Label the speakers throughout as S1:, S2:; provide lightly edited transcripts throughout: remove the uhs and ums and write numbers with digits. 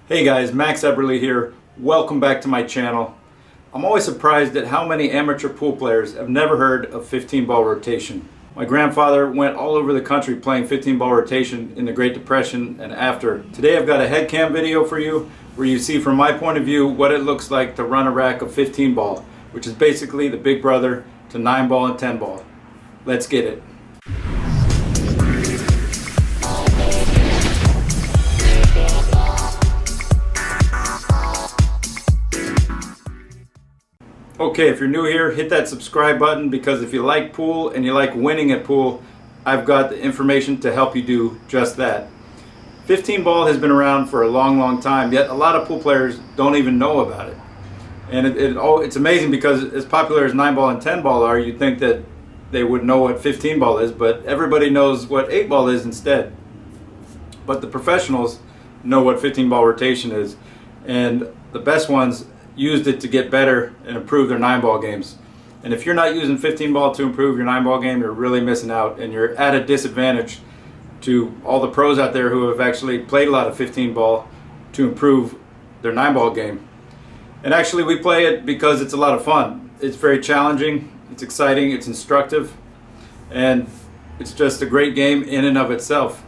S1: Hey guys, Max Eberle here. Welcome back to my channel. I'm always surprised at how many amateur pool players have never heard of 15-ball rotation. My grandfather went all over the country playing 15-ball rotation in the Great Depression and after. Today I've got a headcam video for you where you see from my point of view what it looks like to run a rack of 15-ball, which is basically the big brother to 9-ball and 10-ball. Let's get it. Okay, if you're new here, hit that subscribe button because if you like pool and you like winning at pool, I've got the information to help you do just that. 15 ball has been around for a long time, yet a lot of pool players don't even know about it. And it's amazing because as popular as 9 ball and 10 ball are, you'd think that they would know what 15 ball is, but everybody knows what 8 ball is instead. But the professionals know what 15 ball rotation is, and the best ones used it to get better and improve their 9-ball games. And if you're not using 15 ball to improve your 9-ball game, you're really missing out, and you're at a disadvantage to all the pros out there who have actually played a lot of 15 ball to improve their 9-ball game. And actually we play it because it's a lot of fun. It's very challenging, it's exciting, it's instructive, and it's just a great game in and of itself.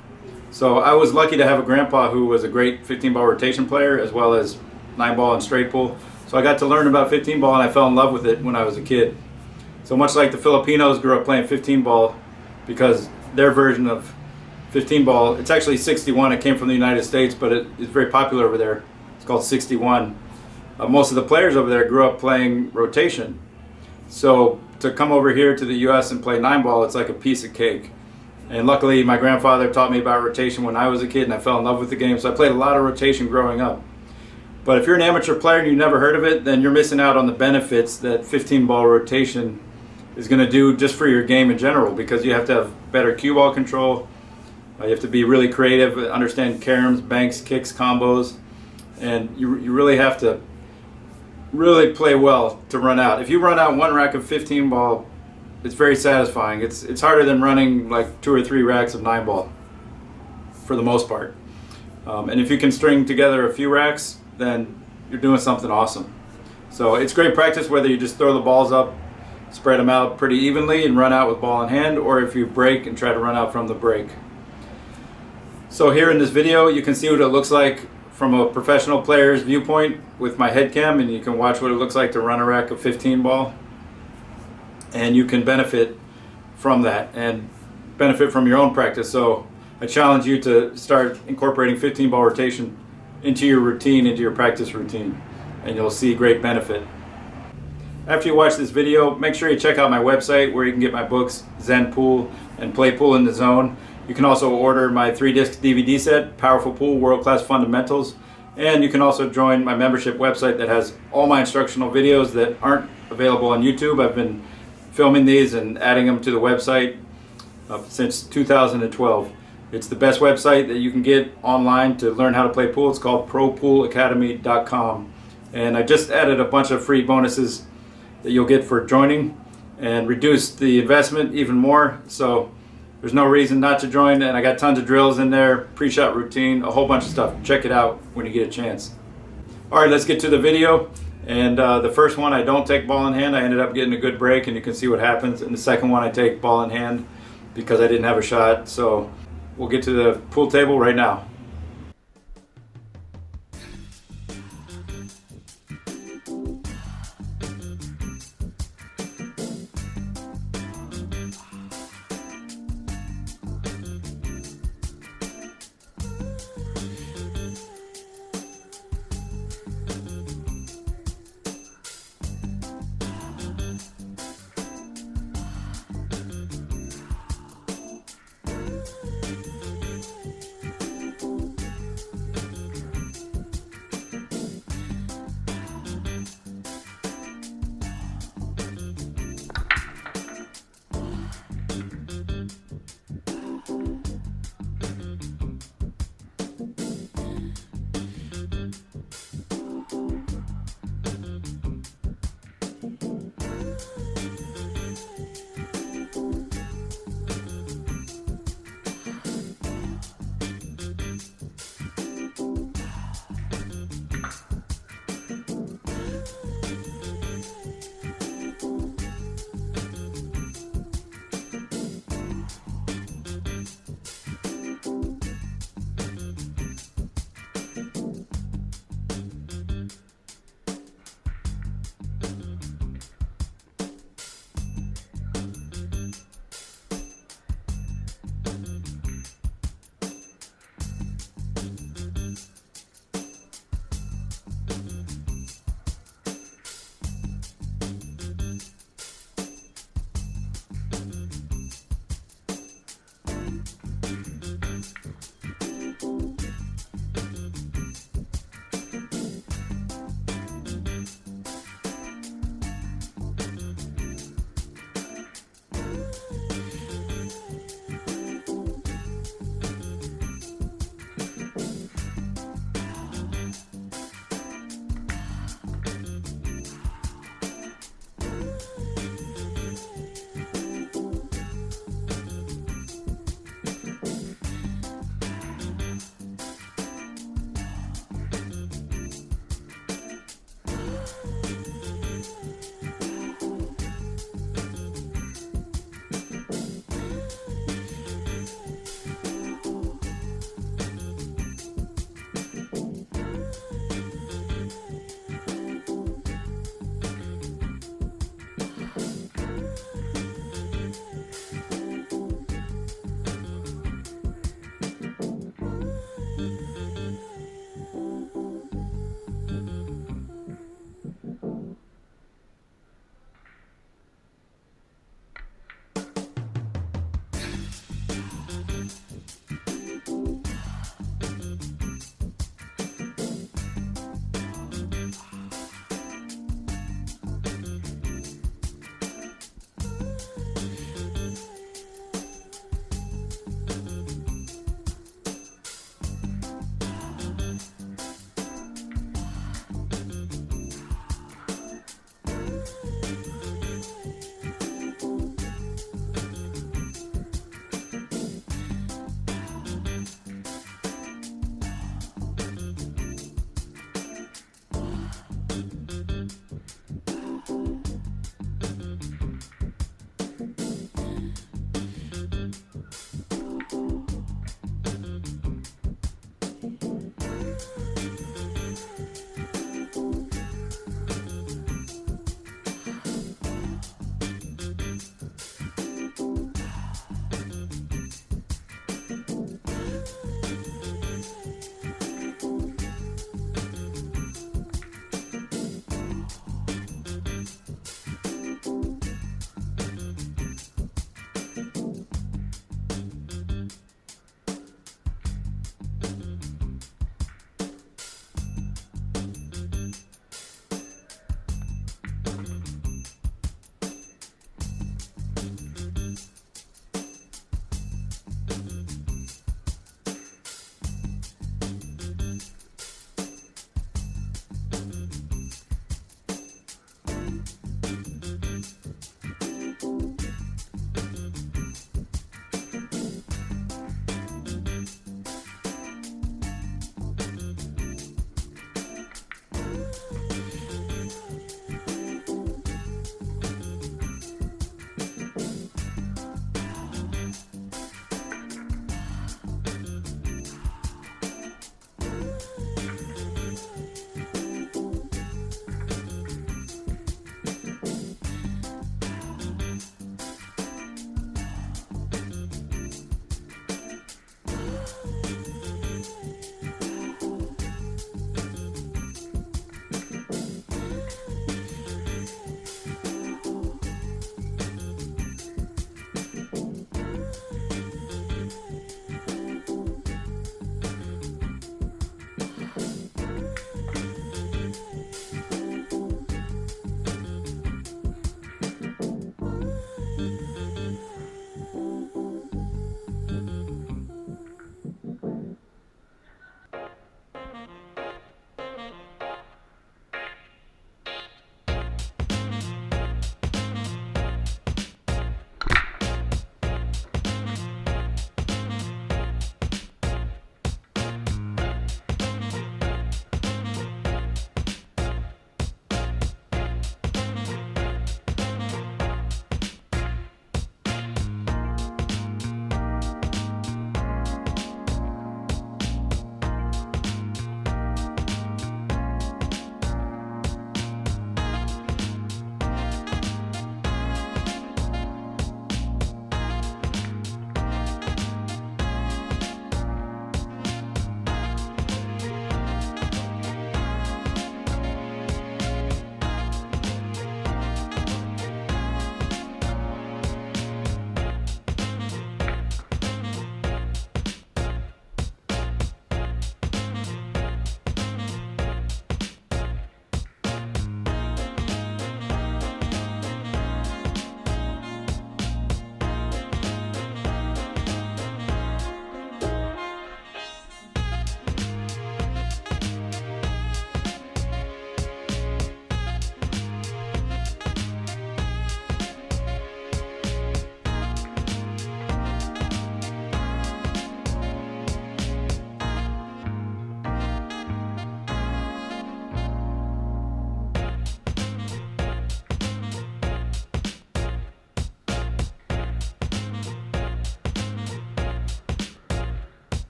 S1: So I was lucky to have a grandpa who was a great 15 ball rotation player as well as 9-ball and straight pool. So I got to learn about 15 ball and I fell in love with it when I was a kid. So much like the Filipinos grew up playing 15 ball because their version of 15 ball, it's actually 61, it came from the United States, but it's very popular over there. It's called 61. Most of the players over there grew up playing rotation. So to come over here to the US and play 9 ball, it's like a piece of cake. And luckily my grandfather taught me about rotation when I was a kid and I fell in love with the game. So I played a lot of rotation growing up. But if you're an amateur player and you've never heard of it, then you're missing out on the benefits that 15 ball rotation is going to do just for your game in general, because you have to have better cue ball control, you have to be really creative, understand caroms, banks, kicks, combos, and you really have to really play well to run out. If you run out one rack of 15 ball, it's very satisfying. It's harder than running like 2 or 3 racks of 9 ball for the most part. And if you can string together a few racks, then you're doing something awesome. So it's great practice whether you just throw the balls up, spread them out pretty evenly and run out with ball in hand, or if you break and try to run out from the break. So here in this video you can see what it looks like from a professional player's viewpoint with my head cam, and you can watch what it looks like to run a rack of 15 ball, and you can benefit from that and benefit from your own practice. So I challenge you to start incorporating 15 ball rotation into your routine, into your practice routine, and you'll see great benefit. After you watch this video, make sure you check out my website where you can get my books, Zen Pool and Play Pool in the Zone. You can also order my 3-disc DVD set, Powerful Pool, World Class Fundamentals, and you can also join my membership website that has all my instructional videos that aren't available on YouTube. I've been filming these and adding them to the website since 2012. It's the best website that you can get online to learn how to play pool. It's called ProPoolAcademy.com. And I just added a bunch of free bonuses that you'll get for joining and reduce the investment even more. So there's no reason not to join. And I got tons of drills in there, pre-shot routine, a whole bunch of stuff. Check it out when you get a chance. All right, let's get to the video. And the first one, I don't take ball in hand. I ended up getting a good break, and you can see what happens. And the second one, I take ball in hand because I didn't have a shot. So we'll get to the pool table right now.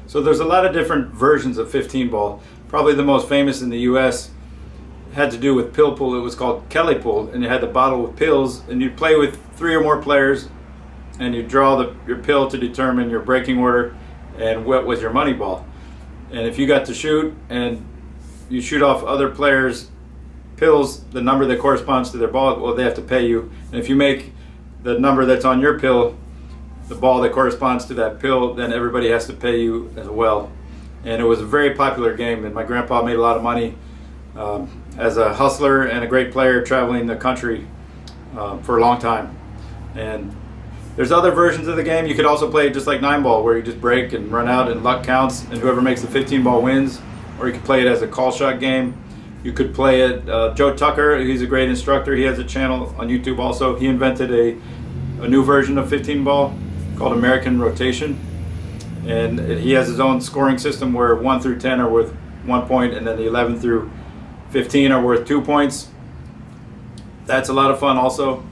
S1: So there's a lot of different versions of 15 ball. Probably the most famous in the US had to do with pill pool. It was called Kelly pool, and you had the bottle with pills, and you'd play with 3 or more players, and you draw your pill to determine your breaking order and what was your money ball. And if you got to shoot and you shoot off other players' pills, the number that corresponds to their ball, well, they have to pay you. And if you make the number that's on your pill the ball that corresponds to that pill, then everybody has to pay you as well. And it was a very popular game, and my grandpa made a lot of money as a hustler and a great player traveling the country for a long time. And there's other versions of the game. You could also play it just like 9 ball, where you just break and run out and luck counts, and whoever makes the 15 ball wins. Or you could play it as a call shot game. You could play it, Joe Tucker, he's a great instructor. He has a channel on YouTube also. He invented a new version of 15 ball called American Rotation. And he has his own scoring system where 1 through 10 are worth 1 point, and then the 11 through 15 are worth 2 points. That's a lot of fun also.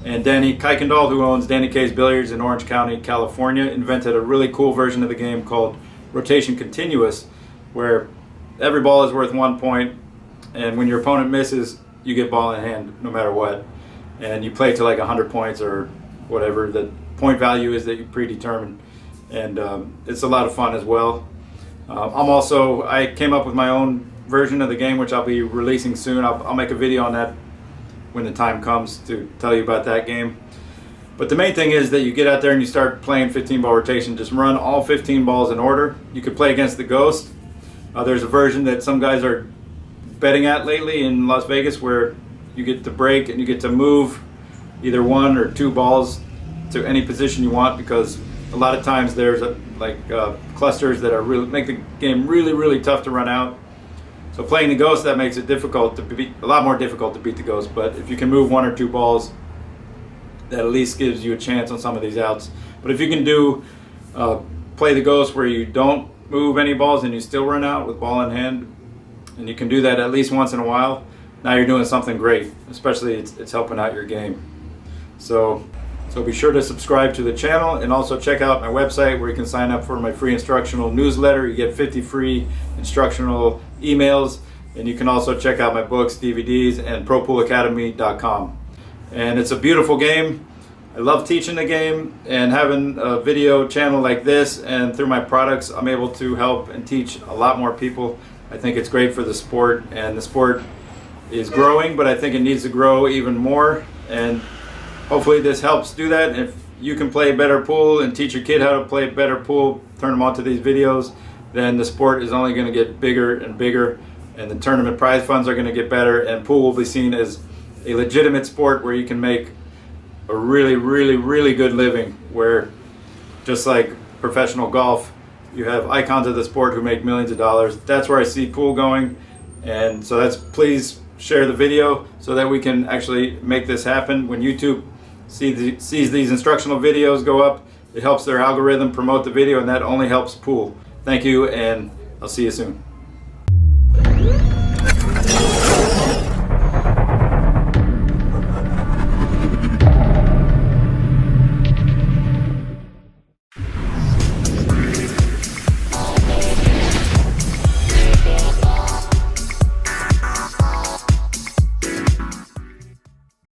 S1: And Danny Kuykendall, who owns Danny K's Billiards in Orange County, California, invented a really cool version of the game called Rotation Continuous, where every ball is worth 1 point, and when your opponent misses, you get ball in hand no matter what. And you play to like 100 points or whatever the point value is that you predetermine. And it's a lot of fun as well. I came up with my own version of the game, which I'll be releasing soon. I'll make a video on that when the time comes to tell you about that game. But the main thing is that you get out there and you start playing 15 ball rotation. Just run all 15 balls in order. You could play against the ghost. There's a version that some guys are betting at lately in Las Vegas where you get to break and you get to move either 1 or 2 balls to any position you want, because a lot of times there's clusters that make the game really, really tough to run out. So playing the ghost, that makes it a lot more difficult to beat the ghost. But if you can move 1 or 2 balls, that at least gives you a chance on some of these outs. But if you can play the ghost where you don't move any balls and you still run out with ball in hand, and you can do that at least once in a while, now you're doing something great. Especially it's helping out your game. So be sure to subscribe to the channel, and also check out my website where you can sign up for my free instructional newsletter. You get 50 free instructional emails, and you can also check out my books, DVDs, and ProPoolAcademy.com. And it's a beautiful game. I love teaching the game, and having a video channel like this, and through my products I'm able to help and teach a lot more people. I think it's great for the sport, and the sport is growing, but I think it needs to grow even more, and hopefully this helps do that. If you can play better pool and teach your kid how to play better pool, turn them onto these videos, then the sport is only going to get bigger and bigger, and the tournament prize funds are going to get better, and pool will be seen as a legitimate sport where you can make a really, really, really good living, where just like professional golf, you have icons of the sport who make millions of dollars. That's where I see pool going. And so please share the video so that we can actually make this happen. When YouTube sees these instructional videos go up, it helps their algorithm promote the video, and that only helps pool. Thank you, and I'll see you soon.